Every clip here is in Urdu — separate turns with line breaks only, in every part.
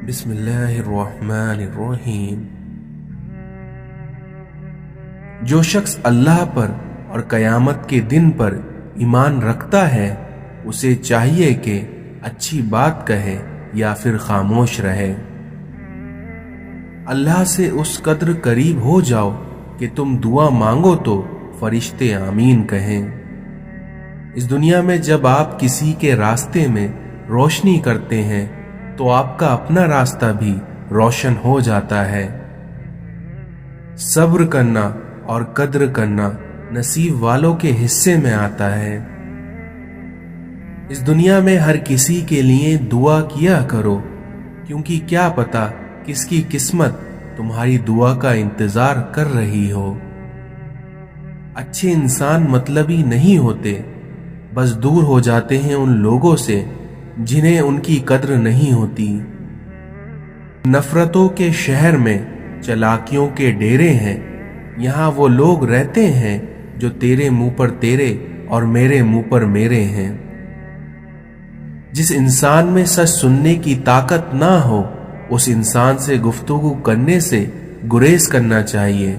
بسم اللہ الرحمن الرحیم۔ جو شخص اللہ پر اور قیامت کے دن پر ایمان رکھتا ہے اسے چاہیے کہ اچھی بات کہے یا پھر خاموش رہے۔ اللہ سے اس قدر قریب ہو جاؤ کہ تم دعا مانگو تو فرشتے آمین کہیں۔ اس دنیا میں جب آپ کسی کے راستے میں روشنی کرتے ہیں تو آپ کا اپنا راستہ بھی روشن ہو جاتا ہے۔ صبر کرنا اور قدر کرنا نصیب والوں کے حصے میں آتا ہے۔ اس دنیا میں ہر کسی کے لیے دعا کیا کرو، کیونکہ کیا پتا کس کی قسمت تمہاری دعا کا انتظار کر رہی ہو۔ اچھے انسان مطلبی نہیں ہوتے، بس دور ہو جاتے ہیں ان لوگوں سے جنہیں ان کی قدر نہیں ہوتی۔ نفرتوں کے شہر میں چلاکیوں کے ڈیرے ہیں، یہاں وہ لوگ رہتے ہیں جو تیرے منہ پر تیرے اور میرے منہ پر میرے ہیں۔ جس انسان میں سچ سننے کی طاقت نہ ہو اس انسان سے گفتگو کرنے سے گریز کرنا چاہیے،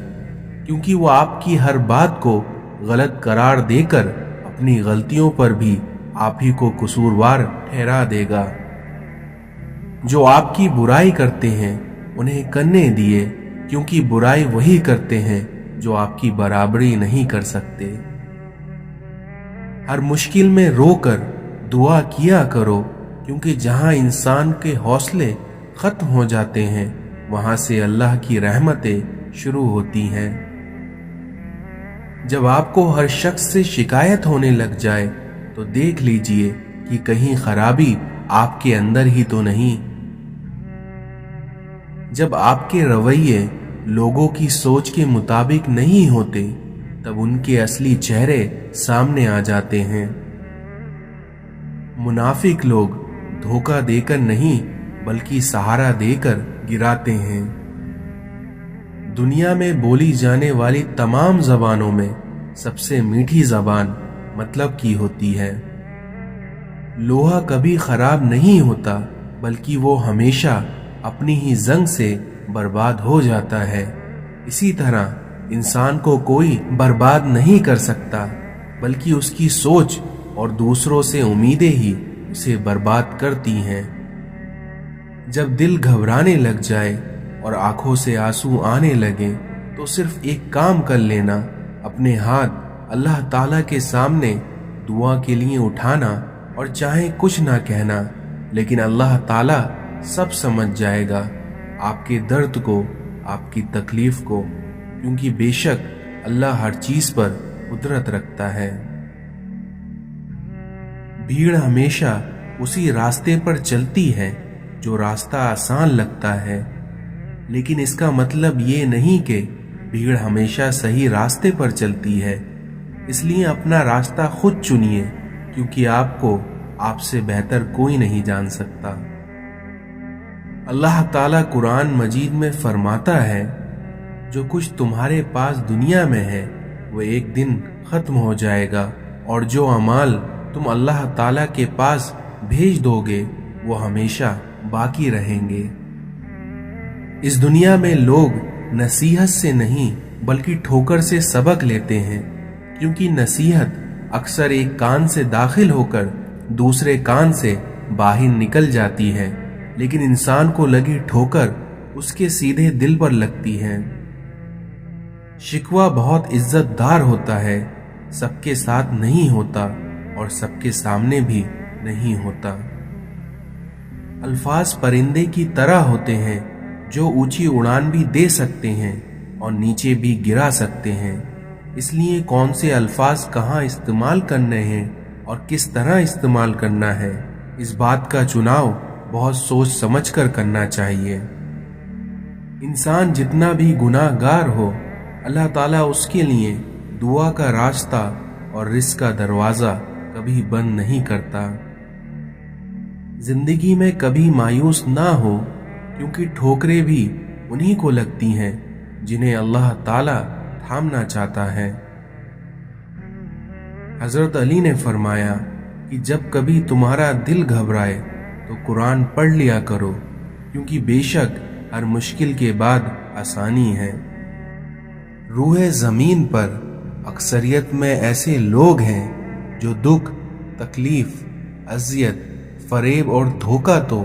کیونکہ وہ آپ کی ہر بات کو غلط قرار دے کر اپنی غلطیوں پر بھی آپ ہی کو قصوروار ٹھہرا دے گا۔ جو آپ کی برائی کرتے ہیں انہیں کرنے دیے، کیونکہ برائی وہی کرتے ہیں جو آپ کی برابری نہیں کر سکتے۔ ہر مشکل میں رو کر دعا کیا کرو، کیونکہ جہاں انسان کے حوصلے ختم ہو جاتے ہیں وہاں سے اللہ کی رحمتیں شروع ہوتی ہیں۔ جب آپ کو ہر شخص سے شکایت ہونے لگ جائے تو دیکھ لیجئے کہ کہیں خرابی آپ کے اندر ہی تو نہیں۔ جب آپ کے رویے لوگوں کی سوچ کے مطابق نہیں ہوتے تب ان کے اصلی چہرے سامنے آ جاتے ہیں۔ منافق لوگ دھوکہ دے کر نہیں بلکہ سہارا دے کر گراتے ہیں۔ دنیا میں بولی جانے والی تمام زبانوں میں سب سے میٹھی زبان مطلب کی ہوتی ہے۔ لوہا کبھی خراب نہیں ہوتا بلکہ وہ ہمیشہ اپنی ہی زنگ سے برباد ہو جاتا ہے۔ اسی طرح انسان کو کوئی برباد نہیں کر سکتا بلکہ اس کی سوچ اور دوسروں سے امیدیں ہی اسے برباد کرتی ہیں۔ جب دل گھبرانے لگ جائے اور آنکھوں سے آنسو آنے لگے تو صرف ایک کام کر لینا، اپنے ہاتھ اللہ تعالیٰ کے سامنے دعا کے لیے اٹھانا اور چاہے کچھ نہ کہنا، لیکن اللہ تعالیٰ سب سمجھ جائے گا آپ کے درد کو، آپ کی تکلیف کو، کیونکہ بے شک اللہ ہر چیز پر قدرت رکھتا ہے۔ بھیڑ ہمیشہ اسی راستے پر چلتی ہے جو راستہ آسان لگتا ہے، لیکن اس کا مطلب یہ نہیں کہ بھیڑ ہمیشہ صحیح راستے پر چلتی ہے۔ اس لیے اپنا راستہ خود چنیے، کیونکہ آپ کو آپ سے بہتر کوئی نہیں جان سکتا۔ اللہ تعالیٰ قرآن مجید میں فرماتا ہے، جو کچھ تمہارے پاس دنیا میں ہے وہ ایک دن ختم ہو جائے گا، اور جو اعمال تم اللہ تعالیٰ کے پاس بھیج دو گے وہ ہمیشہ باقی رہیں گے۔ اس دنیا میں لوگ نصیحت سے نہیں بلکہ ٹھوکر سے سبق لیتے ہیں، کیونکہ نصیحت اکثر ایک کان سے داخل ہو کر دوسرے کان سے باہر نکل جاتی ہے، لیکن انسان کو لگی ٹھوکر اس کے سیدھے دل پر لگتی ہے۔ شکوہ بہت عزت دار ہوتا ہے، سب کے ساتھ نہیں ہوتا اور سب کے سامنے بھی نہیں ہوتا۔ الفاظ پرندے کی طرح ہوتے ہیں جو اونچی اڑان بھی دے سکتے ہیں اور نیچے بھی گرا سکتے ہیں، اس لیے کون سے الفاظ کہاں استعمال کرنے ہیں اور کس طرح استعمال کرنا ہے اس بات کا چناؤ بہت سوچ سمجھ کر کرنا چاہیے۔ انسان جتنا بھی گناہ گار ہو اللہ تعالیٰ اس کے لیے دعا کا راستہ اور رزق کا دروازہ کبھی بند نہیں کرتا۔ زندگی میں کبھی مایوس نہ ہو، کیونکہ ٹھوکریں بھی انہی کو لگتی ہیں جنہیں اللہ تعالیٰ تھامنا چاہتا ہے۔ حضرت علی نے فرمایا کہ جب کبھی تمہارا دل گھبرائے تو قرآن پڑھ لیا کرو، کیونکہ بے شک ہر مشکل کے بعد آسانی ہے۔ روح زمین پر اکثریت میں ایسے لوگ ہیں جو دکھ، تکلیف، اذیت، فریب اور دھوکہ تو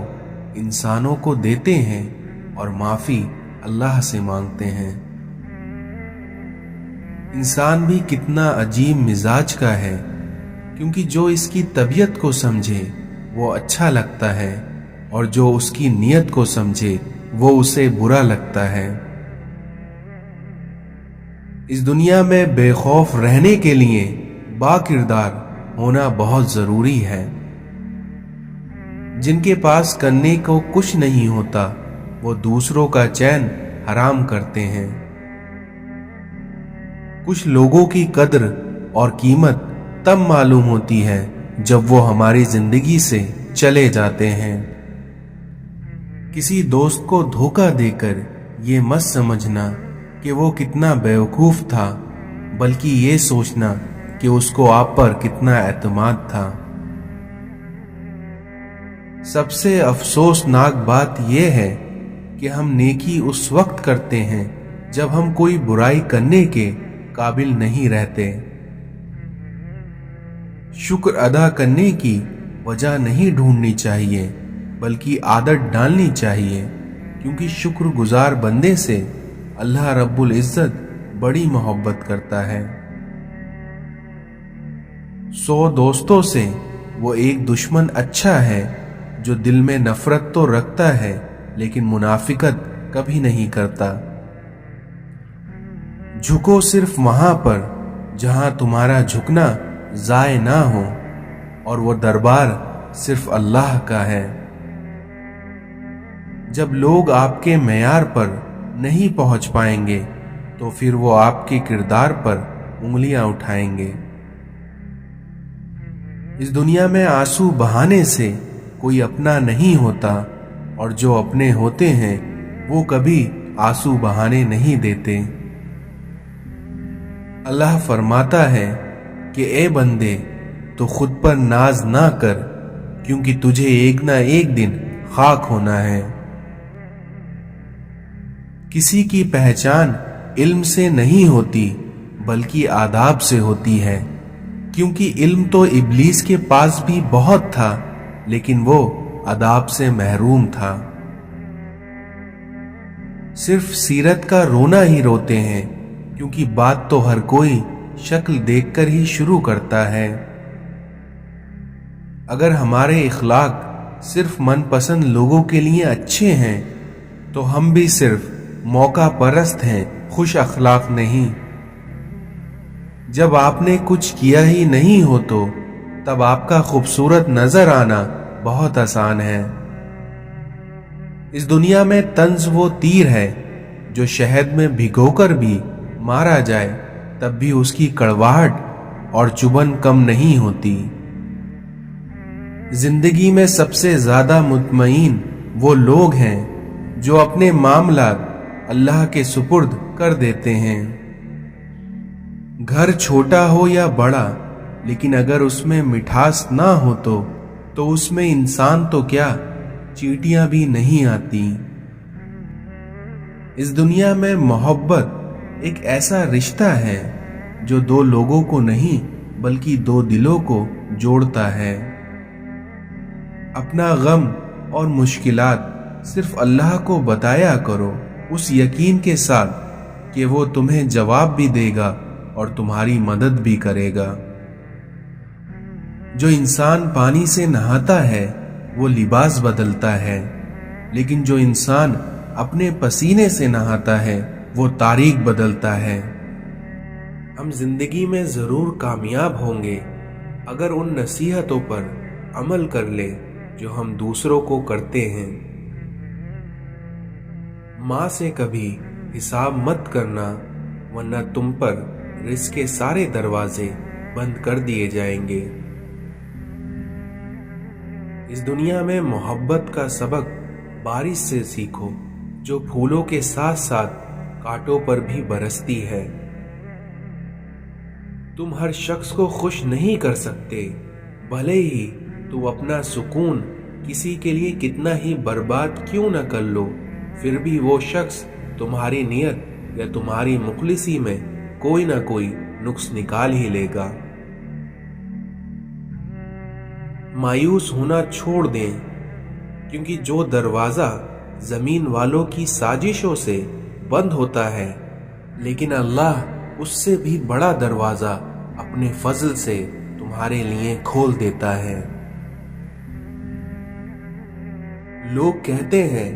انسانوں کو دیتے ہیں اور معافی اللہ سے مانگتے ہیں۔ انسان بھی کتنا عجیب مزاج کا ہے، کیونکہ جو اس کی طبیعت کو سمجھے وہ اچھا لگتا ہے اور جو اس کی نیت کو سمجھے وہ اسے برا لگتا ہے۔ اس دنیا میں بے خوف رہنے کے لیے با کردار ہونا بہت ضروری ہے۔ جن کے پاس کرنے کو کچھ نہیں ہوتا وہ دوسروں کا چین حرام کرتے ہیں۔ کچھ لوگوں کی قدر اور قیمت تب معلوم ہوتی ہے جب وہ ہماری زندگی سے چلے جاتے ہیں۔ کسی دوست کو دھوکہ دے کر یہ مت سمجھنا کہ وہ کتنا بیوقوف تھا، بلکہ یہ سوچنا کہ اس کو آپ پر کتنا اعتماد تھا۔ سب سے افسوسناک بات یہ ہے کہ ہم نیکی اس وقت کرتے ہیں جب ہم کوئی برائی کرنے کے قابل نہیں رہتے۔ شکر ادا کرنے کی وجہ نہیں ڈھونڈنی چاہیے بلکہ عادت ڈالنی چاہیے، کیونکہ شکر گزار بندے سے اللہ رب العزت بڑی محبت کرتا ہے۔ 100 دوستوں سے وہ ایک دشمن اچھا ہے جو دل میں نفرت تو رکھتا ہے لیکن منافقت کبھی نہیں کرتا۔ جھکو صرف وہاں پر جہاں تمہارا جھکنا ضائع نہ ہو، اور وہ دربار صرف اللہ کا ہے۔ جب لوگ آپ کے معیار پر نہیں پہنچ پائیں گے تو پھر وہ آپ کے کردار پر انگلیاں اٹھائیں گے۔ اس دنیا میں آنسو بہانے سے کوئی اپنا نہیں ہوتا، اور جو اپنے ہوتے ہیں وہ کبھی آنسو بہانے نہیں دیتے۔ اللہ فرماتا ہے کہ اے بندے تو خود پر ناز نہ کر، کیونکہ تجھے ایک نہ ایک دن خاک ہونا ہے۔ کسی کی پہچان علم سے نہیں ہوتی بلکہ آداب سے ہوتی ہے، کیونکہ علم تو ابلیس کے پاس بھی بہت تھا لیکن وہ آداب سے محروم تھا۔ صرف سیرت کا رونا ہی روتے ہیں، کیونکہ بات تو ہر کوئی شکل دیکھ کر ہی شروع کرتا ہے۔ اگر ہمارے اخلاق صرف من پسند لوگوں کے لیے اچھے ہیں تو ہم بھی صرف موقع پرست ہیں، خوش اخلاق نہیں۔ جب آپ نے کچھ کیا ہی نہیں ہو تو تب آپ کا خوبصورت نظر آنا بہت آسان ہے۔ اس دنیا میں طنز وہ تیر ہے جو شہد میں بھگو کر بھی مارا جائے تب بھی اس کی کڑواہٹ اور چبھن کم نہیں ہوتی۔ زندگی میں سب سے زیادہ مطمئن وہ لوگ ہیں جو اپنے معاملات اللہ کے سپرد کر دیتے ہیں۔ گھر چھوٹا ہو یا بڑا، لیکن اگر اس میں مٹھاس نہ ہو تو اس میں انسان تو کیا چیٹیاں بھی نہیں آتی۔ اس دنیا میں محبت ایک ایسا رشتہ ہے جو دو لوگوں کو نہیں بلکہ دو دلوں کو جوڑتا ہے۔ اپنا غم اور مشکلات صرف اللہ کو بتایا کرو، اس یقین کے ساتھ کہ وہ تمہیں جواب بھی دے گا اور تمہاری مدد بھی کرے گا۔ جو انسان پانی سے نہاتا ہے وہ لباس بدلتا ہے، لیکن جو انسان اپنے پسینے سے نہاتا ہے وہ تاریخ بدلتا ہے۔ ہم زندگی میں ضرور کامیاب ہوں گے اگر ان نصیحتوں پر عمل کر لیں جو ہم دوسروں کو کرتے ہیں۔ ماں سے کبھی حساب مت کرنا، ورنہ تم پر رزق کے سارے دروازے بند کر دیے جائیں گے۔ اس دنیا میں محبت کا سبق بارش سے سیکھو، جو پھولوں کے ساتھ ساتھ کانٹوں پر بھی برستی ہے۔ تم ہر شخص کو خوش نہیں کر سکتے، بھلے ہی تو اپنا سکون کسی کے لیے کتنا ہی برباد کیوں نہ کر لو، پھر بھی وہ شخص تمہاری نیت یا تمہاری مخلصی میں کوئی نہ کوئی نقص نکال ہی لے گا۔ مایوس ہونا چھوڑ دیں، کیونکہ جو دروازہ زمین والوں کی سازشوں سے بند ہوتا ہے، لیکن اللہ اس سے بھی بڑا دروازہ اپنے فضل سے تمہارے لیے کھول دیتا ہے۔ لوگ کہتے ہیں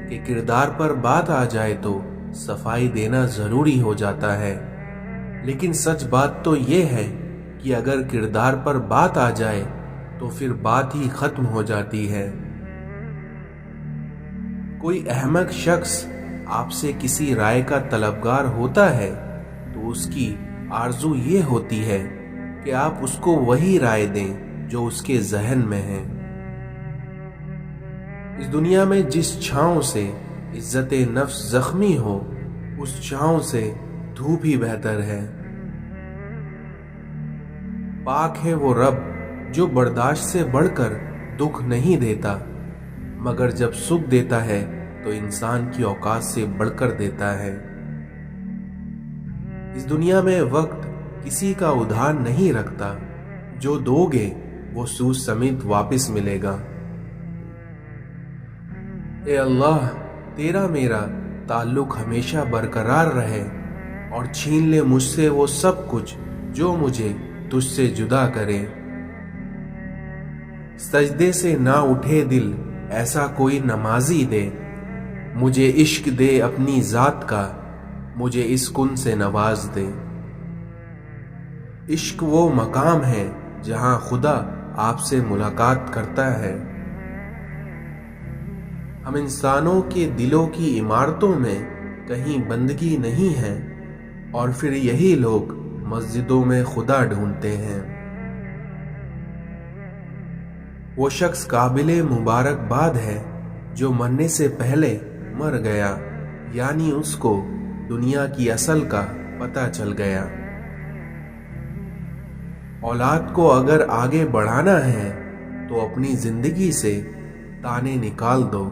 کہ کردار پر بات آ جائے تو صفائی دینا ضروری ہو جاتا ہے، لیکن سچ بات تو یہ ہے کہ اگر کردار پر بات آ جائے تو پھر بات ہی ختم ہو جاتی ہے۔ کوئی احمق شخص آپ سے کسی رائے کا طلبگار ہوتا ہے تو اس کی آرزو یہ ہوتی ہے کہ آپ اس کو وہی رائے دیں جو اس کے ذہن میں ہے۔ اس دنیا میں جس چھاؤں سے عزت نفس زخمی ہو، اس چھاؤں سے دھوپ ہی بہتر ہے۔ پاک ہے وہ رب جو برداشت سے بڑھ کر دکھ نہیں دیتا، مگر جب سکھ دیتا ہے تو انسان کی اوقات سے بڑھ کر دیتا ہے۔ اس دنیا میں وقت کسی کا ادھار نہیں رکھتا، جو دو گے وہ سود سمیت واپس ملے گا۔ اے اللہ، تیرا میرا تعلق ہمیشہ برقرار رہے اور چھین لے مجھ سے وہ سب کچھ جو مجھے تجھ سے جدا کرے۔ سجدے سے نہ اٹھے دل، ایسا کوئی نمازی دے، مجھے عشق دے اپنی ذات کا، مجھے اس کن سے نواز دے۔ عشق وہ مقام ہے جہاں خدا آپ سے ملاقات کرتا ہے۔ ہم انسانوں کے دلوں کی عمارتوں میں کہیں بندگی نہیں ہے، اور پھر یہی لوگ مسجدوں میں خدا ڈھونڈتے ہیں۔ وہ شخص قابل مبارکباد ہے جو مرنے سے پہلے مر گیا، یعنی اس کو دنیا کی اصل کا پتہ چل گیا۔ اولاد کو اگر آگے بڑھانا ہے تو اپنی زندگی سے تانے نکال دو۔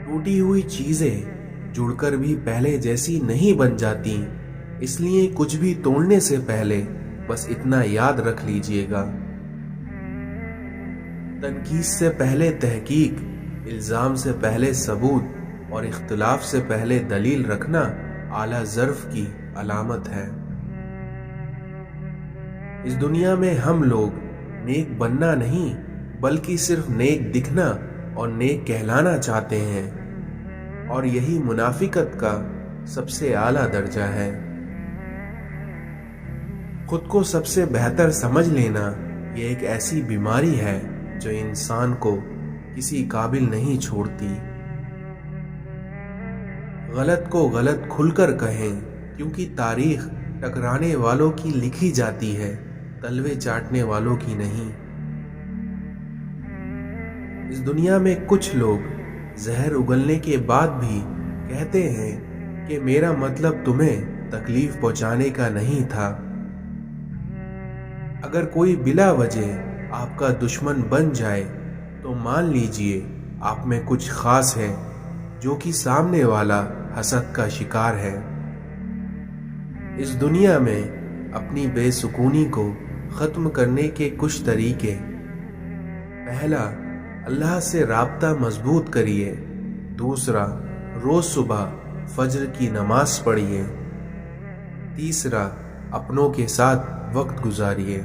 ٹوٹی ہوئی چیزیں جڑ کر بھی پہلے جیسی نہیں بن جاتی، اس لیے کچھ بھی توڑنے سے پہلے بس اتنا یاد رکھ لیجئے گا۔ تنقید سے پہلے تحقیق، الزام سے پہلے ثبوت اور اختلاف سے پہلے دلیل رکھنا اعلیٰ ظرف کی علامت ہے۔ اس دنیا میں ہم لوگ نیک بننا نہیں بلکہ صرف نیک دکھنا اور نیک کہلانا چاہتے ہیں، اور یہی منافقت کا سب سے اعلیٰ درجہ ہے۔ خود کو سب سے بہتر سمجھ لینا یہ ایک ایسی بیماری ہے جو انسان کو کسی قابل نہیں چھوڑتی۔ غلط کو غلط کھل کر کہیں، کیونکہ تاریخ ٹکرانے والوں کی لکھی جاتی ہے، تلوے چاٹنے والوں کی نہیں۔ اس دنیا میں کچھ لوگ زہر اگلنے کے بعد بھی کہتے ہیں کہ میرا مطلب تمہیں تکلیف پہنچانے کا نہیں تھا۔ اگر کوئی بلا وجہ آپ کا دشمن بن جائے تو مان لیجئے آپ میں کچھ خاص ہے جو کہ سامنے والا حسد کا شکار ہے۔ اس دنیا میں اپنی بے سکونی کو ختم کرنے کے کچھ طریقے: پہلا، اللہ سے رابطہ مضبوط کریے۔ دوسرا، روز صبح فجر کی نماز پڑھیے۔ تیسرا، اپنوں کے ساتھ وقت گزاریے۔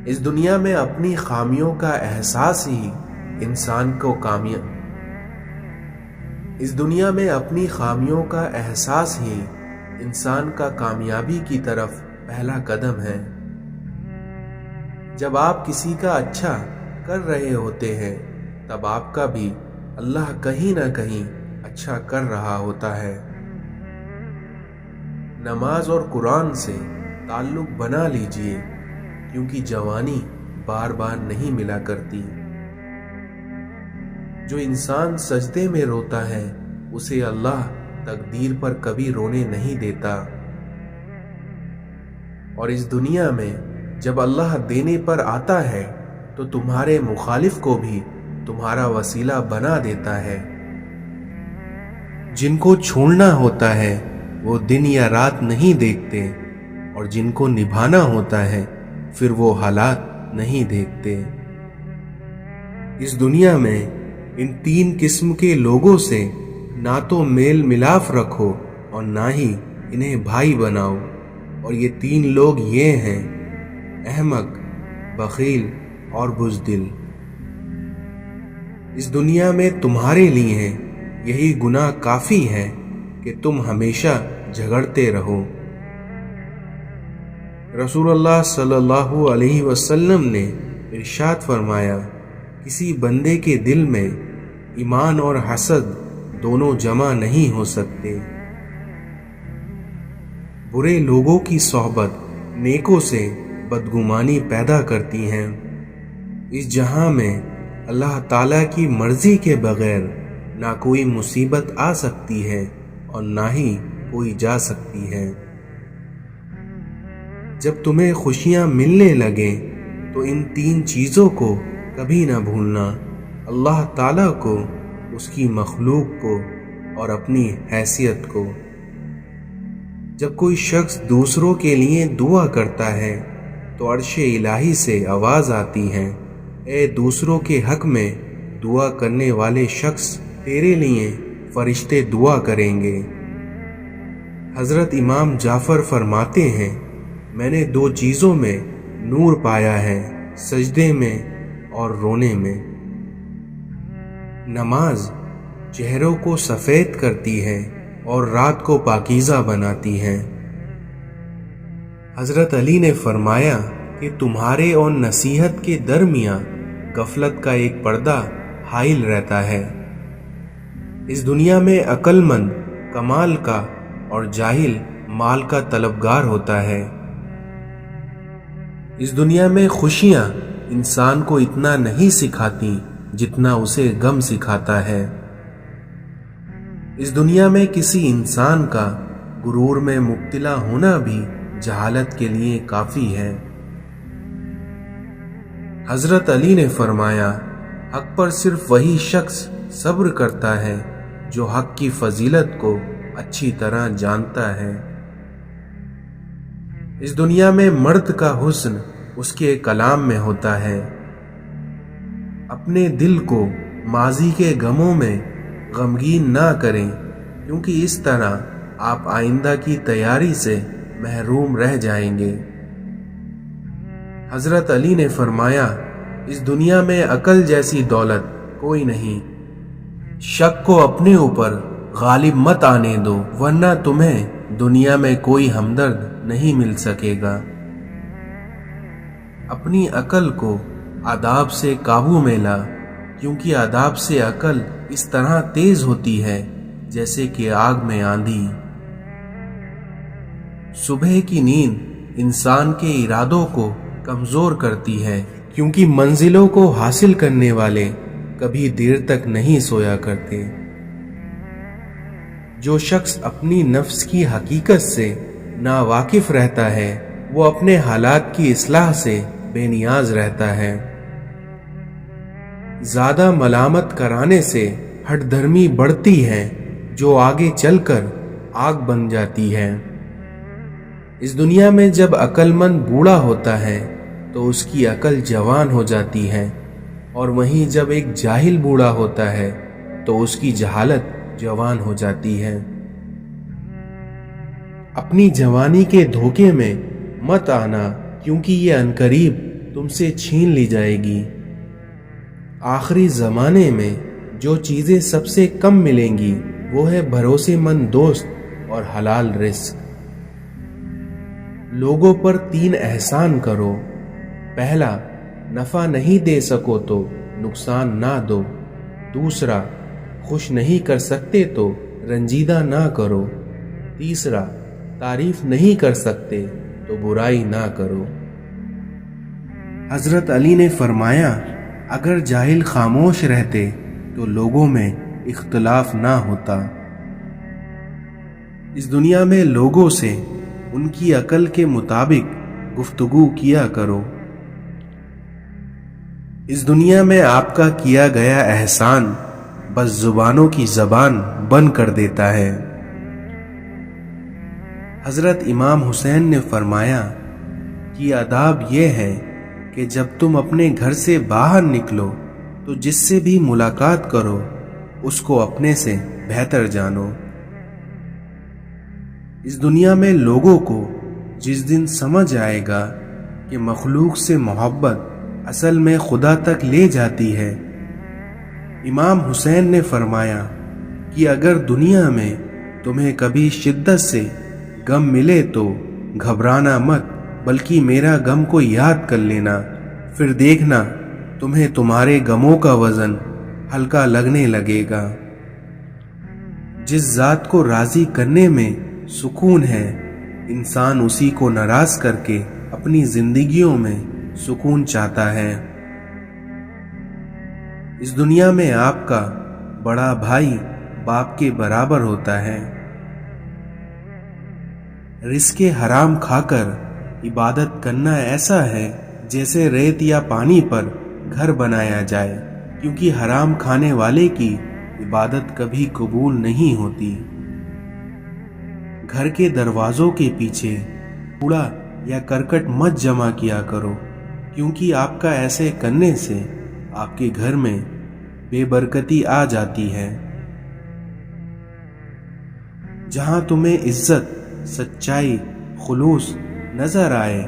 اس دنیا میں اپنی خامیوں کا احساس ہی انسان کو انسان کا کامیابی کی طرف پہلا قدم ہے۔ جب آپ کسی کا اچھا کر رہے ہوتے ہیں تب آپ کا بھی اللہ کہیں نہ کہیں اچھا کر رہا ہوتا ہے۔ نماز اور قرآن سے تعلق بنا لیجئے، کیونکہ جوانی بار بار نہیں ملا کرتی۔ جو انسان سجدے میں روتا ہے اسے اللہ تقدیر پر کبھی رونے نہیں دیتا، اور اس دنیا میں جب اللہ دینے پر آتا ہے تو تمہارے مخالف کو بھی تمہارا وسیلہ بنا دیتا ہے۔ جن کو چھوڑنا ہوتا ہے وہ دن یا رات نہیں دیکھتے، اور جن کو نبھانا ہوتا ہے پھر وہ حالات نہیں دیکھتے۔ اس دنیا میں ان 3 قسم کے لوگوں سے نہ تو میل ملاف رکھو اور نہ ہی انہیں بھائی بناؤ، اور یہ 3 لوگ یہ ہیں: احمق، بخیل اور بزدل۔ اس دنیا میں تمہارے لیے یہی گناہ کافی ہے کہ تم ہمیشہ جھگڑتے رہو۔ رسول اللہ صلی اللہ علیہ وسلم نے ارشاد فرمایا، کسی بندے کے دل میں ایمان اور حسد دونوں جمع نہیں ہو سکتے۔ برے لوگوں کی صحبت نیکوں سے بدگمانی پیدا کرتی ہیں۔ اس جہاں میں اللہ تعالیٰ کی مرضی کے بغیر نہ کوئی مصیبت آ سکتی ہے اور نہ ہی کوئی جا سکتی ہے۔ جب تمہیں خوشیاں ملنے لگیں تو ان 3 چیزوں کو کبھی نہ بھولنا: اللہ تعالیٰ کو، اس کی مخلوق کو اور اپنی حیثیت کو۔ جب کوئی شخص دوسروں کے لیے دعا کرتا ہے تو عرش الہی سے آواز آتی ہے، اے دوسروں کے حق میں دعا کرنے والے شخص، تیرے لیے فرشتے دعا کریں گے۔ حضرت امام جعفر فرماتے ہیں، میں نے 2 چیزوں میں نور پایا ہے، سجدے میں اور رونے میں۔ نماز چہروں کو سفید کرتی ہے اور رات کو پاکیزہ بناتی ہے۔ حضرت علی نے فرمایا کہ تمہارے اور نصیحت کے درمیان غفلت کا ایک پردہ حائل رہتا ہے۔ اس دنیا میں عقل مند کمال کا اور جاہل مال کا طلبگار ہوتا ہے۔ اس دنیا میں خوشیاں انسان کو اتنا نہیں سکھاتی جتنا اسے غم سکھاتا ہے۔ اس دنیا میں کسی انسان کا غرور میں مبتلا ہونا بھی جہالت کے لیے کافی ہے۔ حضرت علی نے فرمایا، حق پر صرف وہی شخص صبر کرتا ہے جو حق کی فضیلت کو اچھی طرح جانتا ہے۔ اس دنیا میں مرد کا حسن اس کے کلام میں ہوتا ہے۔ اپنے دل کو ماضی کے غموں میں غمگین نہ کریں، کیونکہ اس طرح آپ آئندہ کی تیاری سے محروم رہ جائیں گے۔ حضرت علی نے فرمایا، اس دنیا میں عقل جیسی دولت کوئی نہیں۔ شک کو اپنے اوپر غالب مت آنے دو، ورنہ تمہیں دنیا میں کوئی ہمدرد نہیں مل سکے گا۔ اپنی عقل کو آداب سے قابو میں لا، کیونکہ آداب سے عقل اس طرح تیز ہوتی ہے جیسے کہ آگ میں آندھی۔ صبح کی نیند انسان کے ارادوں کو کمزور کرتی ہے، کیونکہ منزلوں کو حاصل کرنے والے کبھی دیر تک نہیں سویا کرتے۔ جو شخص اپنی نفس کی حقیقت سے ناواقف رہتا ہے وہ اپنے حالات کی اصلاح سے بے نیاز رہتا ہے۔ زیادہ ملامت کرانے سے ہٹ دھرمی بڑھتی ہے جو آگے چل کر آگ بن جاتی ہے۔ اس دنیا میں جب عقل مند بوڑھا ہوتا ہے تو اس کی عقل جوان ہو جاتی ہے، اور وہیں جب ایک جاہل بوڑھا ہوتا ہے تو اس کی جہالت جوان ہو جاتی ہے۔ اپنی جوانی کے دھوکے میں مت آنا، کیونکہ یہ عنقریب تم سے چھین لی جائے گی۔ آخری زمانے میں جو چیزیں سب سے کم ملیں گی وہ ہے بھروسے مند دوست اور حلال رزق۔ لوگوں پر 3 احسان کرو۔ پہلا، نفع نہیں دے سکو تو نقصان نہ دو۔ دوسرا، خوش نہیں کر سکتے تو رنجیدہ نہ کرو۔ تیسرا، تعریف نہیں کر سکتے تو برائی نہ کرو۔ حضرت علی نے فرمایا، اگر جاہل خاموش رہتے تو لوگوں میں اختلاف نہ ہوتا۔ اس دنیا میں لوگوں سے ان کی عقل کے مطابق گفتگو کیا کرو۔ اس دنیا میں آپ کا کیا گیا احسان بس زبانوں کی زبان بند کر دیتا ہے۔ حضرت امام حسین نے فرمایا کہ آداب یہ ہے کہ جب تم اپنے گھر سے باہر نکلو تو جس سے بھی ملاقات کرو اس کو اپنے سے بہتر جانو۔ اس دنیا میں لوگوں کو جس دن سمجھ آئے گا کہ مخلوق سے محبت اصل میں خدا تک لے جاتی ہے، امام حسین نے فرمایا کہ اگر دنیا میں تمہیں کبھی شدت سے غم ملے تو گھبرانا مت، بلکہ میرا غم کو یاد کر لینا، پھر دیکھنا تمہیں تمہارے غموں کا وزن ہلکا لگنے لگے گا۔ جس ذات کو راضی کرنے میں سکون ہے، انسان اسی کو ناراض کر کے اپنی زندگیوں میں سکون چاہتا ہے۔ اس دنیا میں آپ کا بڑا بھائی باپ کے برابر ہوتا ہے۔ رزق حرام کھا کر عبادت کرنا ایسا ہے جیسے ریت یا پانی پر گھر بنایا جائے، کیونکہ حرام کھانے والے کی عبادت کبھی قبول نہیں ہوتی۔ گھر کے دروازوں کے پیچھے کوڑا یا کرکٹ مت جمع کیا کرو، کیونکہ آپ کا ایسے کرنے سے آپ کے گھر میں بے برکتی آ جاتی ہے۔ جہاں تمہیں عزت، سچائی، خلوص نظر آئے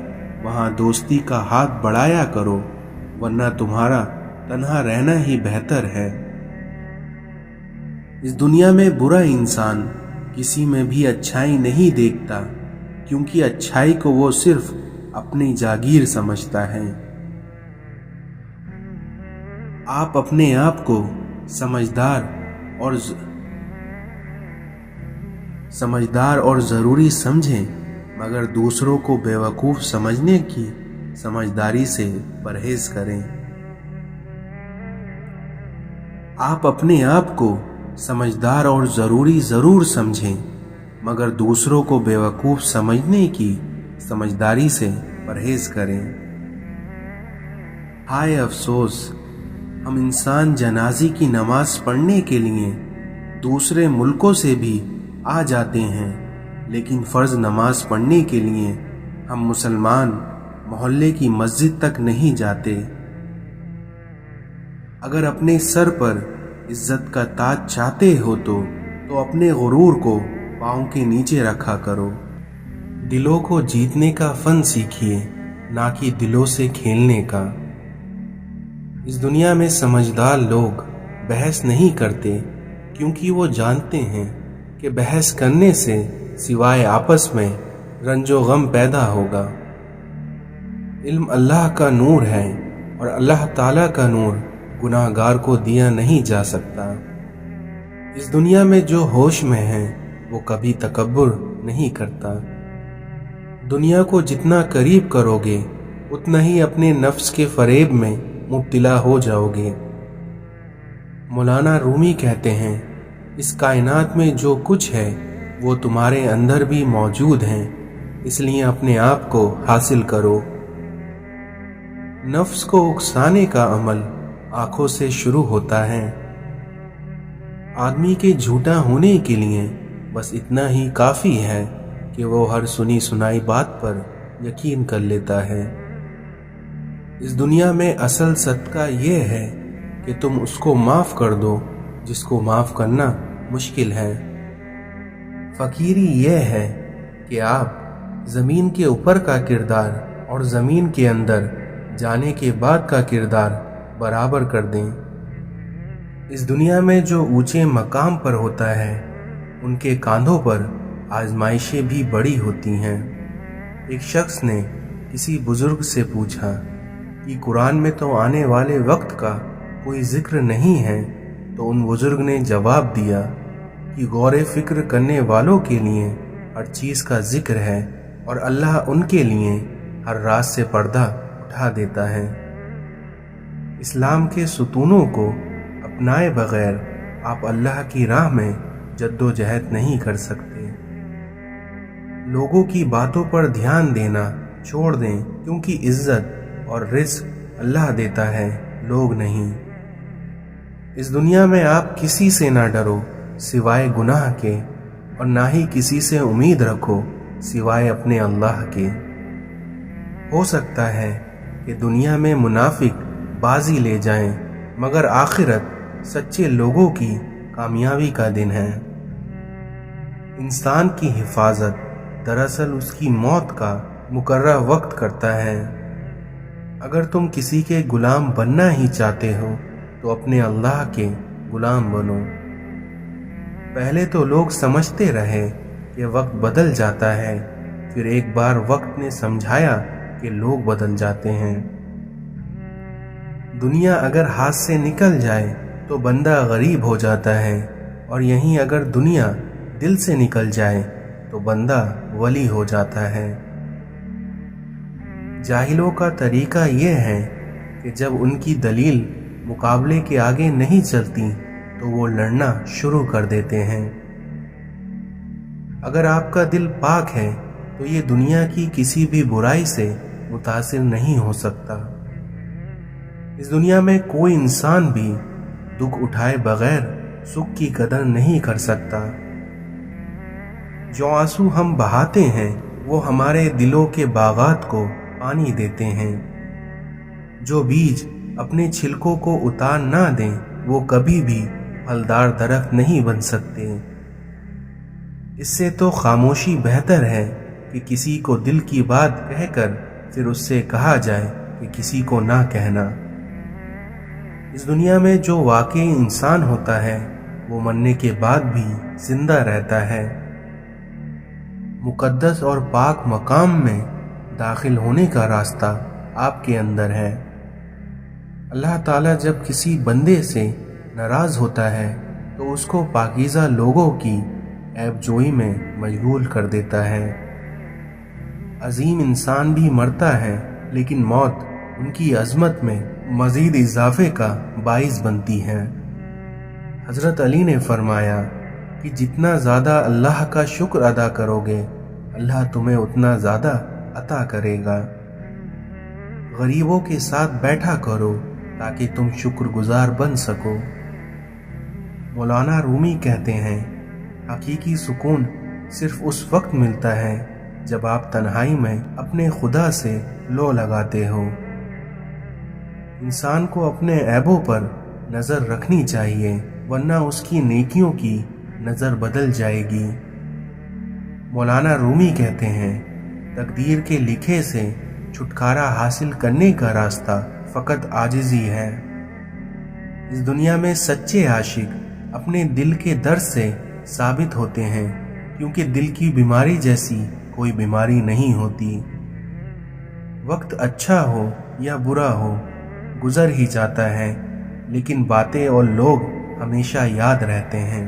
وہاں دوستی کا ہاتھ بڑھایا کرو، ورنہ تمہارا تنہا رہنا ہی بہتر ہے۔ اس دنیا میں برا انسان کسی میں بھی اچھائی نہیں دیکھتا، کیونکہ اچھائی کو وہ صرف اپنی جاگیر سمجھتا ہے۔ آپ اپنے آپ کو سمجھدار اور ضروری سمجھیں، مگر دوسروں کو بیوقوف سمجھنے کی سمجھداری سے پرہیز کریں۔ آپ اپنے آپ کو سمجھدار اور ضروری ضرور سمجھیں، مگر دوسروں کو بیوقوف سمجھنے کی سمجھداری سے پرہیز کریں۔ ہائے افسوس، ہم انسان جنازے کی نماز پڑھنے کے لیے دوسرے ملکوں سے بھی آ جاتے ہیں، لیکن فرض نماز پڑھنے کے لیے ہم مسلمان محلے کی مسجد تک نہیں جاتے۔ اگر اپنے سر پر عزت کا تاج چاہتے ہو تو اپنے غرور کو پاؤں کے نیچے رکھا کرو۔ دلوں کو جیتنے کا فن سیکھیے، نہ کہ دلوں سے کھیلنے کا۔ اس دنیا میں سمجھدار لوگ بحث نہیں کرتے، کیونکہ وہ جانتے ہیں کہ بحث کرنے سے سوائے آپس میں رنج و غم پیدا ہوگا۔ علم اللہ کا نور ہے اور اللہ تعالیٰ کا نور گناہ گار کو دیا نہیں جا سکتا۔ اس دنیا میں جو ہوش میں ہے وہ کبھی تکبر نہیں کرتا۔ دنیا کو جتنا قریب کرو گے اتنا ہی اپنے نفس کے فریب میں مبتلا ہو جاؤ گے۔ مولانا رومی کہتے ہیں، اس کائنات میں جو کچھ ہے وہ تمہارے اندر بھی موجود ہے، اس لیے اپنے آپ کو حاصل کرو۔ نفس کو اکسانے کا عمل آنکھوں سے شروع ہوتا ہے۔ آدمی کے جھوٹا ہونے کے لیے بس اتنا ہی کافی ہے کہ وہ ہر سنی سنائی بات پر یقین کر لیتا ہے۔ اس دنیا میں اصل صدقہ یہ ہے کہ تم اس کو معاف کر دو جس کو معاف کرنا مشکل ہے۔ فقیری یہ ہے کہ آپ زمین کے اوپر کا کردار اور زمین کے اندر جانے کے بعد کا کردار برابر کر دیں۔ اس دنیا میں جو اونچے مقام پر ہوتا ہے ان کے کاندھوں پر آزمائشیں بھی بڑی ہوتی ہیں۔ ایک شخص نے کسی بزرگ سے پوچھا کہ قرآن میں تو آنے والے وقت کا کوئی ذکر نہیں ہے، تو ان بزرگ نے جواب دیا کہ غور فکر کرنے والوں کے لیے ہر چیز کا ذکر ہے اور اللہ ان کے لیے ہر راز سے پردہ اٹھا دیتا ہے۔ اسلام کے ستونوں کو اپنائے بغیر آپ اللہ کی راہ میں جد و جہد نہیں کر سکتے۔ لوگوں کی باتوں پر دھیان دینا چھوڑ دیں، کیونکہ عزت اور رزق اللہ دیتا ہے، لوگ نہیں۔ اس دنیا میں آپ کسی سے نہ ڈرو سوائے گناہ کے، اور نہ ہی کسی سے امید رکھو سوائے اپنے اللہ کے۔ ہو سکتا ہے کہ دنیا میں منافق بازی لے جائیں، مگر آخرت سچے لوگوں کی کامیابی کا دن ہے۔ انسان کی حفاظت دراصل اس کی موت کا مقررہ وقت کرتا ہے۔ اگر تم کسی کے غلام بننا ہی چاہتے ہو تو اپنے اللہ کے غلام بنو۔ پہلے تو لوگ سمجھتے رہے کہ وقت بدل جاتا ہے، پھر ایک بار وقت نے سمجھایا کہ لوگ بدل جاتے ہیں۔ دنیا اگر ہاتھ سے نکل جائے تو بندہ غریب ہو جاتا ہے، اور یہیں اگر دنیا دل سے نکل جائے تو بندہ ولی ہو جاتا ہے۔ جاہلوں کا طریقہ یہ ہے کہ جب ان کی دلیل مقابلے کے آگے نہیں چلتی تو وہ لڑنا شروع کر دیتے ہیں۔ اگر آپ کا دل پاک ہے تو یہ دنیا کی کسی بھی برائی سے متاثر نہیں ہو سکتا۔ اس دنیا میں کوئی انسان بھی دکھ اٹھائے بغیر سکھ کی قدر نہیں کر سکتا۔ جو آنسو ہم بہاتے ہیں وہ ہمارے دلوں کے باغات کو پانی دیتے ہیں۔ جو بیج اپنے چھلکوں کو اتار نہ دیں وہ کبھی بھی پھلدار درخت نہیں بن سکتے۔ اس سے تو خاموشی بہتر ہے کہ کسی کو دل کی بات کہہ کر پھر اس سے کہا جائے کہ کسی کو نہ کہنا۔ اس دنیا میں جو واقعی انسان ہوتا ہے وہ مرنے کے بعد بھی زندہ رہتا ہے۔ مقدس اور پاک مقام میں داخل ہونے کا راستہ آپ کے اندر ہے۔ اللہ تعالیٰ جب کسی بندے سے ناراض ہوتا ہے تو اس کو پاکیزہ لوگوں کی عیب جوئی میں مشغول کر دیتا ہے۔ عظیم انسان بھی مرتا ہے، لیکن موت ان کی عظمت میں مزید اضافے کا باعث بنتی ہے۔ حضرت علی نے فرمایا کہ جتنا زیادہ اللہ کا شکر ادا کرو گے اللہ تمہیں اتنا زیادہ عطا کرے گا۔ غریبوں کے ساتھ بیٹھا کرو تاکہ تم شکر گزار بن سکو۔ مولانا رومی کہتے ہیں، حقیقی سکون صرف اس وقت ملتا ہے جب آپ تنہائی میں اپنے خدا سے لو لگاتے ہو۔ انسان کو اپنے عیبوں پر نظر رکھنی چاہیے، ورنہ اس کی نیکیوں کی نظر بدل جائے گی۔ مولانا رومی کہتے ہیں، تقدیر کے لکھے سے چھٹکارا حاصل کرنے کا راستہ فقط عاجزی ہے۔ اس دنیا میں سچے عاشق اپنے دل کے درد سے ثابت ہوتے ہیں، کیونکہ دل کی بیماری جیسی کوئی بیماری نہیں ہوتی۔ وقت اچھا ہو یا برا ہو گزر ہی جاتا ہے، لیکن باتیں اور لوگ ہمیشہ یاد رہتے ہیں۔